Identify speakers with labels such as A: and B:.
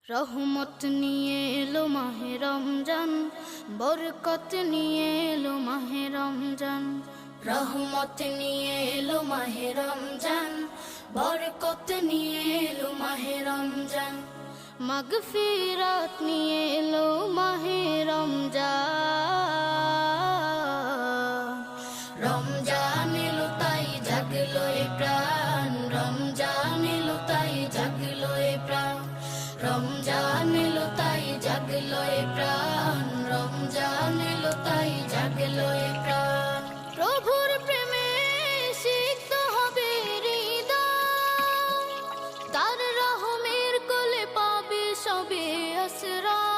A: রহমত নিয়ে এলো মাহে রমজান, বরকত নিয়ে এলো মাহে রমজান। রহমত নিয়ে এলো মাহে রমজান, বরকত নিয়ে এলো মাহে রমজান। মাগফিরাত নিয়ে এলো মাহে রমজান। রমজান এলো তাই জাগলো এ প্রাণ, রমজান এলো তাই জাগলো এ প্রাণ। রমজান এলো তাই জাগলো এ প্রাণ, রমজান এলো তাই জাগলো এ প্রাণ। প্রভুর প্রেমে সিক্ত হবে হৃদয়, তার রহমের কোলে পাবে সবে আশ্রয়।